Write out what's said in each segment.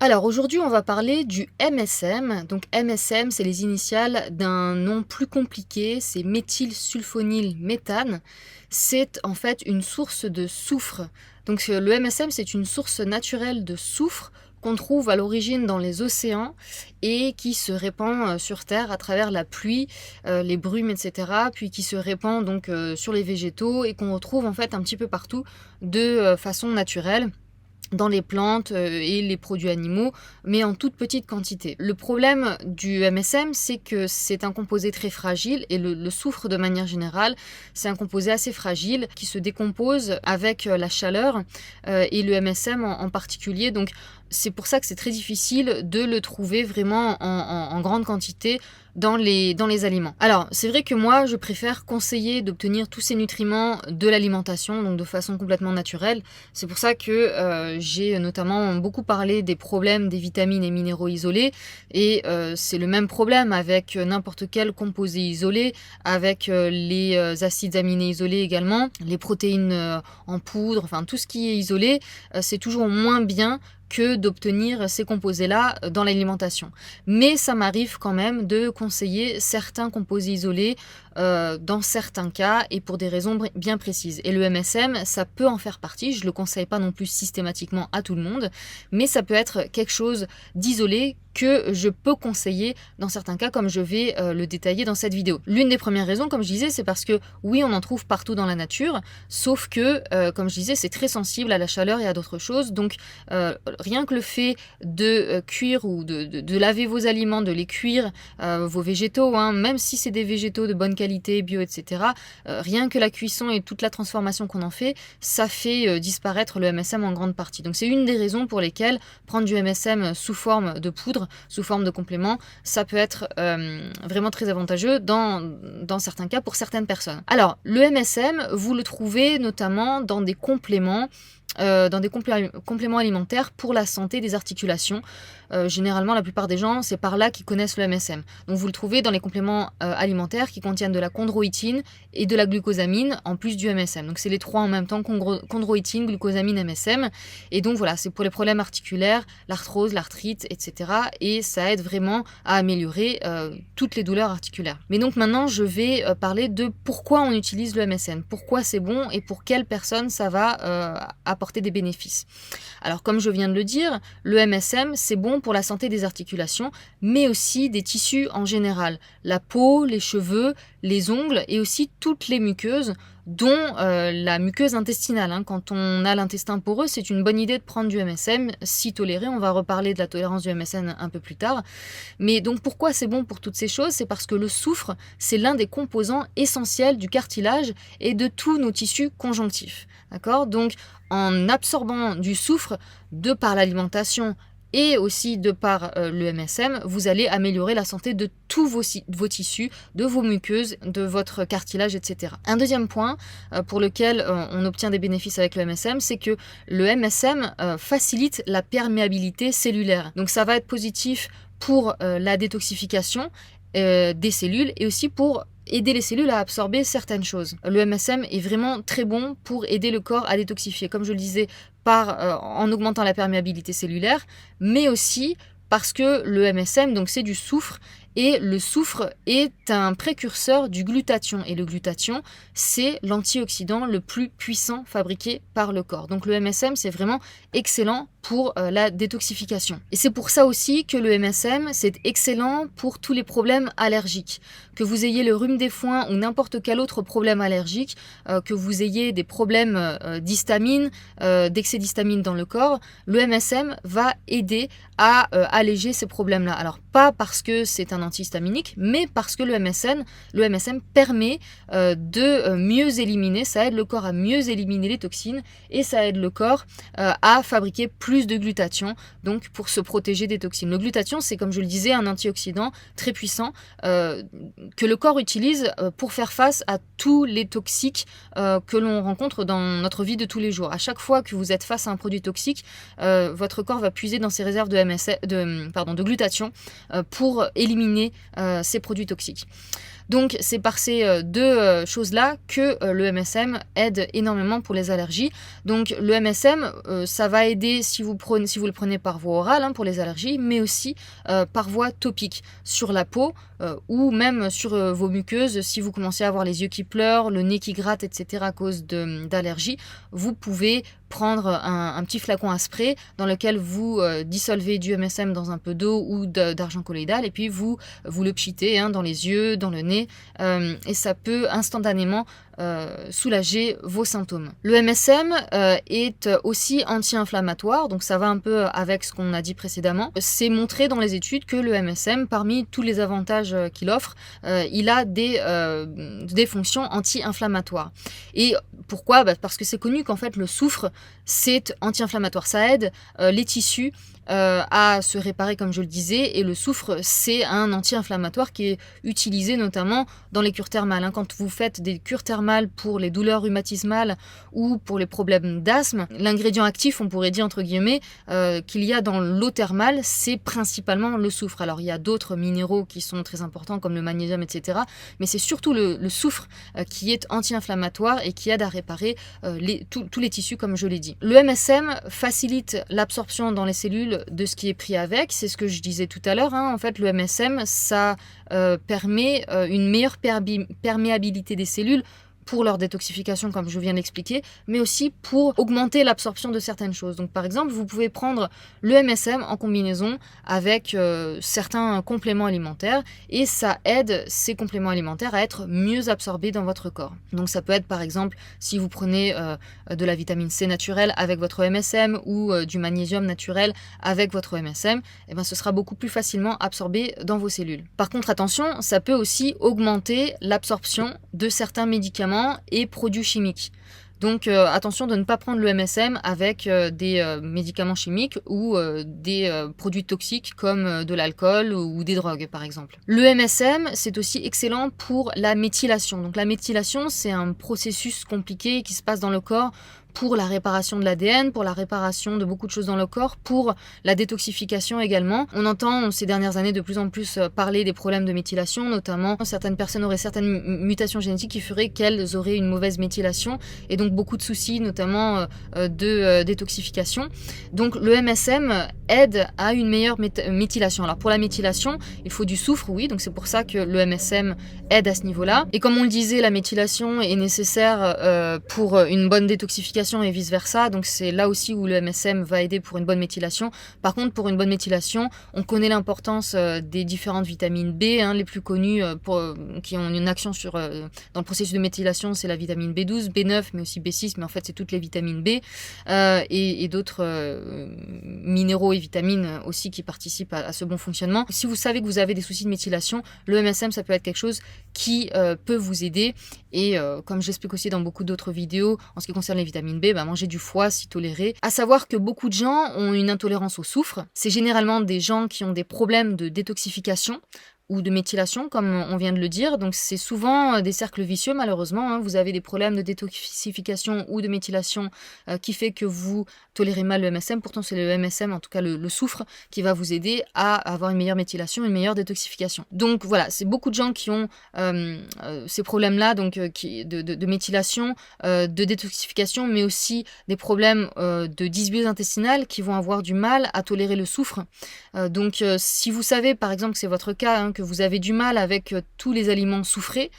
Alors aujourd'hui, on va parler du MSM. Donc MSM, c'est les initiales d'un nom plus compliqué, c'est méthylsulfonylméthane. C'est en fait une source de soufre. Donc le MSM, c'est une source naturelle de soufre qu'on trouve à l'origine dans les océans et qui se répand sur Terre à travers la pluie, les brumes, etc. Puis qui se répand donc sur les végétaux et qu'on retrouve en fait un petit peu partout de façon naturelle dans les plantes et les produits animaux, mais en toute petite quantité. Le problème du MSM, c'est que c'est un composé très fragile, et le soufre de manière générale, c'est un composé assez fragile qui se décompose avec la chaleur, et le MSM en particulier. Donc c'est pour ça que c'est très difficile de le trouver vraiment en grande quantité dans les aliments. Alors, c'est vrai que moi, je préfère conseiller d'obtenir tous ces nutriments de l'alimentation, donc de façon complètement naturelle. C'est pour ça que j'ai notamment beaucoup parlé des problèmes des vitamines et minéraux isolés, et c'est le même problème avec n'importe quel composé isolé, avec les acides aminés isolés également, les protéines en poudre, enfin tout ce qui est isolé, c'est toujours moins bien que d'obtenir ces composés-là dans l'alimentation. Mais ça m'arrive quand même de conseiller certains composés isolés dans certains cas et pour des raisons bien précises. Et le MSM, ça peut en faire partie, je ne le conseille pas non plus systématiquement à tout le monde, mais ça peut être quelque chose d'isolé que je peux conseiller dans certains cas, comme je vais le détailler dans cette vidéo. L'une des premières raisons, comme je disais, c'est parce que oui, on en trouve partout dans la nature, sauf que, comme je disais, c'est très sensible à la chaleur et à d'autres choses, donc rien que le fait de cuire ou de laver vos aliments, de les cuire, vos végétaux, hein, même si c'est des végétaux de bonne qualité, bio, etc., rien que la cuisson et toute la transformation qu'on en fait, ça fait disparaître le MSM en grande partie. Donc c'est une des raisons pour lesquelles prendre du MSM sous forme de poudre, sous forme de complément, ça peut être vraiment très avantageux dans certains cas pour certaines personnes. Alors, le MSM, vous le trouvez notamment dans des compléments alimentaires pour la santé des articulations. Généralement, la plupart des gens, c'est par là qu'ils connaissent le MSM. Donc vous le trouvez dans les compléments alimentaires qui contiennent de la chondroïtine et de la glucosamine, en plus du MSM. Donc c'est les trois en même temps, chondroïtine, glucosamine, MSM. Et donc voilà, c'est pour les problèmes articulaires, l'arthrose, l'arthrite, etc. Et ça aide vraiment à améliorer toutes les douleurs articulaires. Mais donc maintenant, je vais parler de pourquoi on utilise le MSM, pourquoi c'est bon et pour quelles personnes ça va apporter des bénéfices. Alors comme je viens de le dire, le MSM, c'est bon pour la santé des articulations, mais aussi des tissus en général. La peau, les cheveux, les ongles et aussi toutes les muqueuses, dont la muqueuse intestinale. Hein. Quand on a l'intestin poreux, c'est une bonne idée de prendre du MSM, si toléré. On va reparler de la tolérance du MSM un peu plus tard. Mais donc pourquoi c'est bon pour toutes ces choses? C'est parce que le soufre, c'est l'un des composants essentiels du cartilage et de tous nos tissus conjonctifs. D'accord? Donc en absorbant du soufre, de par l'alimentation, et aussi de par le MSM, vous allez améliorer la santé de tous vos tissus, de vos muqueuses, de votre cartilage, etc. Un deuxième point pour lequel on obtient des bénéfices avec le MSM, c'est que le MSM facilite la perméabilité cellulaire. Donc ça va être positif pour la détoxification des cellules et aussi pour aider les cellules à absorber certaines choses. Le MSM est vraiment très bon pour aider le corps à détoxifier, comme je le disais, en augmentant la perméabilité cellulaire, mais aussi parce que le MSM, donc c'est du soufre, et le soufre est un précurseur du glutathion. Et le glutathion, c'est l'antioxydant le plus puissant fabriqué par le corps. Donc le MSM, c'est vraiment excellent pour la détoxification. Et c'est pour ça aussi que le MSM, c'est excellent pour tous les problèmes allergiques. Que vous ayez le rhume des foins ou n'importe quel autre problème allergique, que vous ayez des problèmes d'histamine, d'excès d'histamine dans le corps, le MSM va aider à alléger ces problèmes-là. Alors pas parce que c'est un antihistaminique, mais parce que le MSM permet de mieux éliminer, ça aide le corps à mieux éliminer les toxines et ça aide le corps à fabriquer plus de glutathion, donc pour se protéger des toxines. Le glutathion, c'est comme je le disais, un antioxydant très puissant que le corps utilise pour faire face à tous les toxiques que l'on rencontre dans notre vie de tous les jours. À chaque fois que vous êtes face à un produit toxique, votre corps va puiser dans ses réserves de glutathion pour éliminer ces produits toxiques. Donc c'est par ces deux choses-là que le MSM aide énormément pour les allergies. Donc le MSM, ça va aider si vous le prenez par voie orale pour les allergies, mais aussi par voie topique sur la peau ou même sur vos muqueuses. Si vous commencez à avoir les yeux qui pleurent, le nez qui gratte, etc. à cause d'allergies, vous pouvez prendre un petit flacon à spray dans lequel vous dissolvez du MSM dans un peu d'eau ou d'argent colloïdal et puis vous le pchitez dans les yeux, dans le nez et ça peut instantanément soulager vos symptômes. Le MSM est aussi anti-inflammatoire, donc ça va un peu avec ce qu'on a dit précédemment. C'est montré dans les études que le MSM, parmi tous les avantages qu'il offre, il a des fonctions anti-inflammatoires. Et pourquoi ? Parce que c'est connu qu'en fait le soufre, c'est anti-inflammatoire. Ça aide les tissus à se réparer, comme je le disais, et le soufre, c'est un anti-inflammatoire qui est utilisé notamment dans les cures thermales. Quand vous faites des cures thermales pour les douleurs rhumatismales ou pour les problèmes d'asthme, l'ingrédient actif, on pourrait dire entre guillemets, qu'il y a dans l'eau thermale, c'est principalement le soufre. Alors il y a d'autres minéraux qui sont très importants comme le magnésium, etc. Mais c'est surtout le soufre qui est anti-inflammatoire et qui aide à réparer tous les tissus, comme je l'ai dit. Le MSM facilite l'absorption dans les cellules de ce qui est pris avec, c'est ce que je disais tout à l'heure. En fait, le MSM, ça permet une meilleure perméabilité des cellules pour leur détoxification, comme je viens d'expliquer, mais aussi pour augmenter l'absorption de certaines choses. Donc par exemple, vous pouvez prendre le MSM en combinaison avec certains compléments alimentaires et ça aide ces compléments alimentaires à être mieux absorbés dans votre corps. Donc ça peut être par exemple si vous prenez de la vitamine C naturelle avec votre MSM ou du magnésium naturel avec votre MSM, et bien ce sera beaucoup plus facilement absorbé dans vos cellules. Par contre, attention, ça peut aussi augmenter l'absorption de certains médicaments et produits chimiques. Donc attention de ne pas prendre le MSM avec des médicaments chimiques ou des produits toxiques comme de l'alcool ou des drogues par exemple. Le MSM, c'est aussi excellent pour la méthylation. Donc la méthylation, c'est un processus compliqué qui se passe dans le corps pour la réparation de l'ADN, pour la réparation de beaucoup de choses dans le corps, pour la détoxification également. On entend ces dernières années de plus en plus parler des problèmes de méthylation, notamment certaines personnes auraient certaines mutations génétiques qui feraient qu'elles auraient une mauvaise méthylation et donc beaucoup de soucis notamment de détoxification. Donc le MSM aide à une meilleure méthylation. Alors pour la méthylation, il faut du soufre, oui, donc c'est pour ça que le MSM aide à ce niveau-là. Et comme on le disait, la méthylation est nécessaire pour une bonne détoxification et vice versa, donc c'est là aussi où le MSM va aider pour une bonne méthylation. Par contre, pour une bonne méthylation, on connaît l'importance des différentes vitamines B, les plus connues qui ont une action dans le processus de méthylation, c'est la vitamine B12, B9, mais aussi B6, mais en fait c'est toutes les vitamines B et d'autres minéraux et vitamines aussi qui participent à ce bon fonctionnement. Si vous savez que vous avez des soucis de méthylation, le MSM ça peut être quelque chose qui peut vous aider et comme j'explique aussi dans beaucoup d'autres vidéos en ce qui concerne les vitamines B, manger du foie si toléré. À savoir que beaucoup de gens ont une intolérance au soufre. C'est généralement des gens qui ont des problèmes de détoxification ou de méthylation, comme on vient de le dire. Donc c'est souvent des cercles vicieux, malheureusement. Vous avez des problèmes de détoxification ou de méthylation qui fait que vous tolérez mal le MSM. Pourtant, c'est le MSM, en tout cas le soufre, qui va vous aider à avoir une meilleure méthylation, une meilleure détoxification. Donc voilà, c'est beaucoup de gens qui ont ces problèmes-là, donc de méthylation, de détoxification, mais aussi des problèmes de dysbiose intestinale qui vont avoir du mal à tolérer le soufre. Donc si vous savez, par exemple, que c'est votre cas, que vous avez du mal avec tous les aliments soufrés,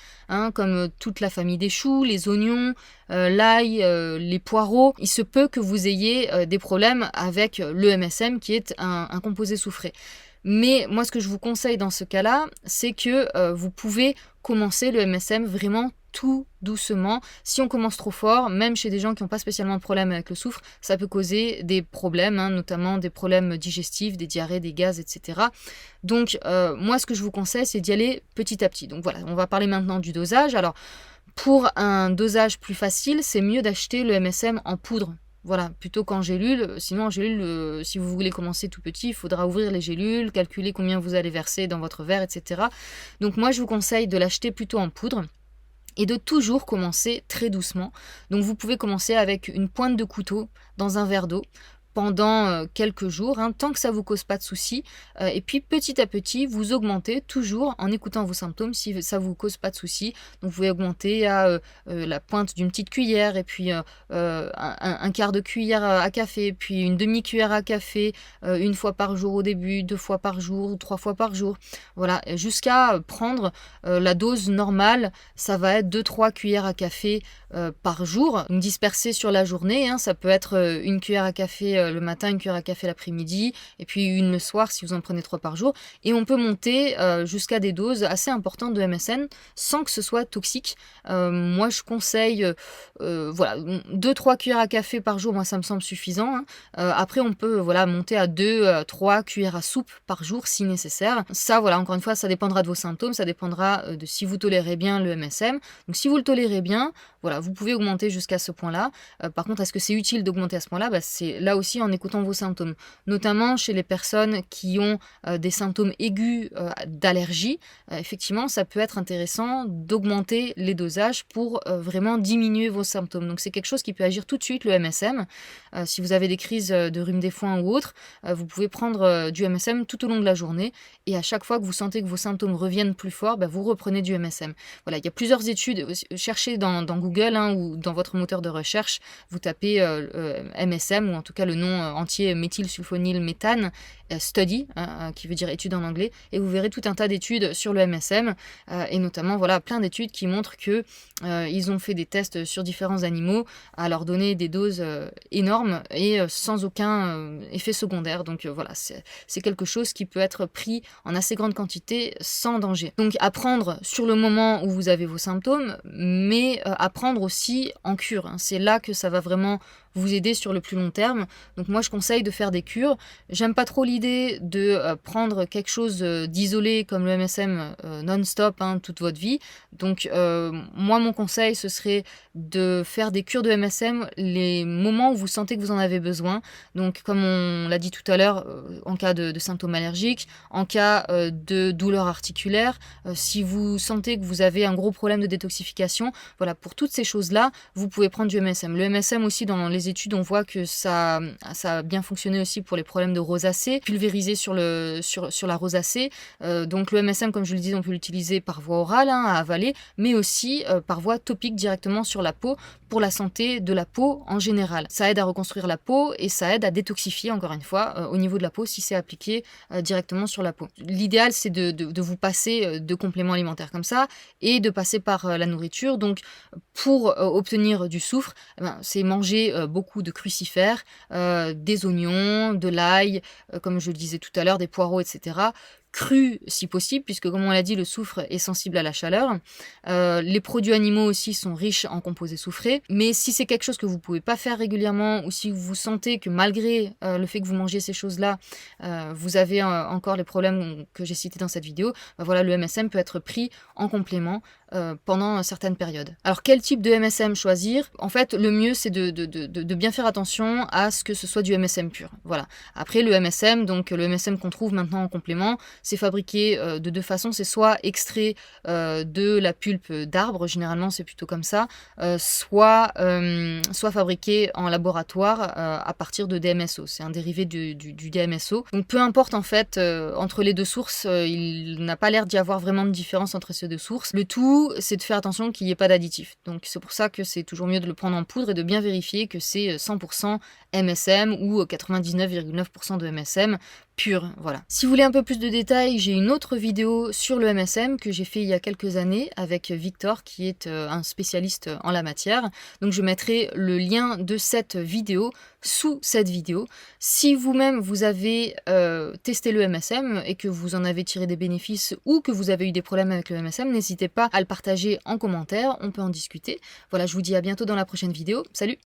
comme toute la famille des choux, les oignons, l'ail, les poireaux, il se peut que vous ayez des problèmes avec le MSM qui est un composé soufré. Mais moi, ce que je vous conseille dans ce cas-là, c'est que vous pouvez commencer le MSM vraiment tout doucement. Si on commence trop fort, même chez des gens qui n'ont pas spécialement de problème avec le soufre, ça peut causer des problèmes, notamment des problèmes digestifs, des diarrhées, des gaz, etc. Donc moi ce que je vous conseille, c'est d'y aller petit à petit. Donc voilà, on va parler maintenant du dosage. Alors pour un dosage plus facile, c'est mieux d'acheter le MSM en poudre. Voilà, plutôt qu'en gélule. Sinon, en gélule, si vous voulez commencer tout petit, il faudra ouvrir les gélules, calculer combien vous allez verser dans votre verre, etc. Donc moi, je vous conseille de l'acheter plutôt en poudre et de toujours commencer très doucement. Donc vous pouvez commencer avec une pointe de couteau dans un verre d'eau. pendant quelques jours, hein, tant que ça vous cause pas de soucis. Et puis petit à petit, vous augmentez toujours en écoutant vos symptômes si ça vous cause pas de soucis. Donc vous pouvez augmenter à la pointe d'une petite cuillère, et puis un quart de cuillère à café, puis une demi-cuillère à café, une fois par jour au début, 2 fois par jour ou 3 fois par jour. Voilà, jusqu'à prendre la dose normale, ça va être 2-3 cuillères à café par jour, dispersées sur la journée, hein. Ça peut être une cuillère à café le matin, une cuillère à café l'après-midi, et puis une le soir si vous en prenez 3 par jour. Et on peut monter jusqu'à des doses assez importantes de MSM sans que ce soit toxique. Moi je conseille voilà, 2-3 cuillères à café par jour, moi ça me semble suffisant, hein. Après on peut voilà, monter à 2-3 cuillères à soupe par jour si nécessaire. Ça voilà, encore une fois, ça dépendra de vos symptômes, ça dépendra de si vous tolérez bien le MSM. Donc si vous le tolérez bien, voilà, vous pouvez augmenter jusqu'à ce point-là. Par contre, est-ce que c'est utile d'augmenter à ce point-là? C'est là aussi en écoutant vos symptômes. Notamment chez les personnes qui ont des symptômes aigus d'allergie, effectivement, ça peut être intéressant d'augmenter les dosages pour vraiment diminuer vos symptômes. Donc c'est quelque chose qui peut agir tout de suite, le MSM. Si vous avez des crises de rhume des foins ou autres, vous pouvez prendre du MSM tout au long de la journée, et à chaque fois que vous sentez que vos symptômes reviennent plus fort, vous reprenez du MSM. Voilà, il y a plusieurs études, cherchez dans Google, hein, ou dans votre moteur de recherche, vous tapez MSM, ou en tout cas le nom entier, méthylsulfonylméthane study, hein, qui veut dire étude en anglais, et vous verrez tout un tas d'études sur le MSM, et notamment voilà, plein d'études qui montrent que ils ont fait des tests sur différents animaux à leur donner des doses énormes et sans aucun effet secondaire. Donc voilà, c'est quelque chose qui peut être pris en assez grande quantité sans danger. Donc à prendre sur le moment où vous avez vos symptômes, mais à prendre aussi en cure, hein. C'est là que ça va vraiment vous aider sur le plus long terme. Donc moi je conseille de faire des cures. J'aime pas trop l'idée de prendre quelque chose d'isolé comme le MSM non-stop, hein, toute votre vie. Donc moi mon conseil ce serait de faire des cures de MSM les moments où vous sentez que vous en avez besoin. Donc comme on l'a dit tout à l'heure, en cas de symptômes allergiques, en cas de douleurs articulaires, si vous sentez que vous avez un gros problème de détoxification, voilà, pour toutes ces choses-là, vous pouvez prendre du MSM. Le MSM aussi, dans les études, on voit que ça a bien fonctionné aussi pour les problèmes de rosacée, pulvérisé sur la rosacée. Donc le MSM, comme je le disais, on peut l'utiliser par voie orale, hein, à avaler, mais aussi par voie topique directement sur la peau, pour la santé de la peau en général. Ça aide à reconstruire la peau et ça aide à détoxifier, encore une fois, au niveau de la peau si c'est appliqué directement sur la peau. L'idéal, c'est de vous passer de compléments alimentaires comme ça et de passer par la nourriture. Donc pour obtenir du soufre, c'est manger beaucoup de crucifères, des oignons, de l'ail, comme je le disais tout à l'heure, des poireaux, etc. Cru si possible, puisque comme on l'a dit, le soufre est sensible à la chaleur. Les produits animaux aussi sont riches en composés soufrés, mais si c'est quelque chose que vous ne pouvez pas faire régulièrement, ou si vous sentez que malgré le fait que vous mangez ces choses-là, vous avez encore les problèmes que j'ai cités dans cette vidéo, voilà, le MSM peut être pris en complément pendant certaines périodes. Alors quel type de MSM choisir? En fait, le mieux c'est de bien faire attention à ce que ce soit du MSM pur. Voilà. Après le MSM, donc le MSM qu'on trouve maintenant en complément, c'est fabriqué de deux façons. C'est soit extrait de la pulpe d'arbre, généralement c'est plutôt comme ça, soit fabriqué en laboratoire à partir de DMSO. C'est un dérivé du DMSO. Donc peu importe en fait, entre les deux sources, il n'a pas l'air d'y avoir vraiment de différence entre ces deux sources. Le tout, c'est de faire attention qu'il n'y ait pas d'additif. Donc c'est pour ça que c'est toujours mieux de le prendre en poudre et de bien vérifier que c'est 100% MSM ou 99,9% de MSM pur. Voilà. Si vous voulez un peu plus de détails, j'ai une autre vidéo sur le MSM que j'ai fait il y a quelques années avec Victor qui est un spécialiste en la matière. Donc je mettrai le lien de cette vidéo sous cette vidéo. Si vous-même vous avez testé le MSM et que vous en avez tiré des bénéfices ou que vous avez eu des problèmes avec le MSM, n'hésitez pas à le partager en commentaire, on peut en discuter. Voilà, je vous dis à bientôt dans la prochaine vidéo. Salut!